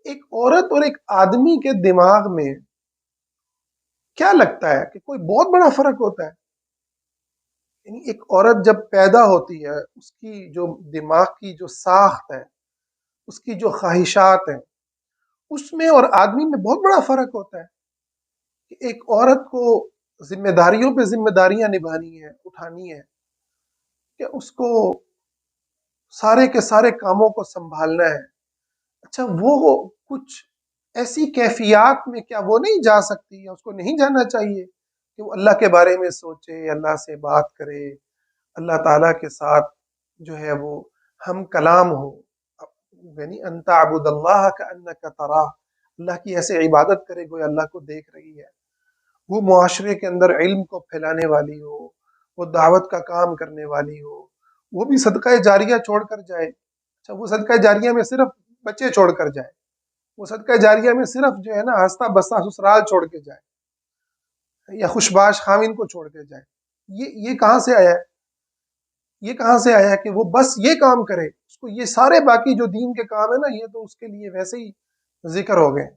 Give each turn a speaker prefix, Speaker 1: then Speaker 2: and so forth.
Speaker 1: ایک عورت اور ایک آدمی کے دماغ میں کیا لگتا ہے کہ کوئی بہت بڑا فرق ہوتا ہے؟ یعنی ایک عورت جب پیدا ہوتی ہے، اس کی جو دماغ کی جو ساخت ہے، اس کی جو خواہشات ہیں، اس میں اور آدمی میں بہت بڑا فرق ہوتا ہے کہ ایک عورت کو ذمہ داریوں پہ ذمہ داریاں نبھانی ہے، اٹھانی ہے، کہ اس کو سارے کے سارے کاموں کو سنبھالنا ہے۔ اچھا، وہ کچھ ایسی کیفیات میں کیا وہ نہیں جا سکتی، یا اس کو نہیں جانا چاہیے کہ وہ اللہ کے بارے میں سوچے، اللہ سے بات کرے، اللہ تعالیٰ کے ساتھ جو ہے وہ ہم کلام ہو، یعنی ان تعبد اللہ کانک تراہ، اللہ کی ایسے عبادت کرے گویا اللہ کو دیکھ رہی ہے، وہ معاشرے کے اندر علم کو پھیلانے والی ہو، وہ دعوت کا کام کرنے والی ہو، وہ بھی صدقہ جاریہ چھوڑ کر جائے۔ اچھا، وہ صدقہ جاریہ میں صرف بچے چھوڑ کر جائے، وہ صدقہ جاریہ میں صرف جو ہے نا ہنستا بستا سسرال چھوڑ کے جائے، یا خوشباش خاوند کو چھوڑ کے جائے، یہ کہاں سے آیا ہے؟ یہ کہاں سے آیا ہے کہ وہ بس یہ کام کرے، اس کو یہ سارے باقی جو دین کے کام ہے نا، یہ تو اس کے لیے ویسے ہی ذکر ہو گئے۔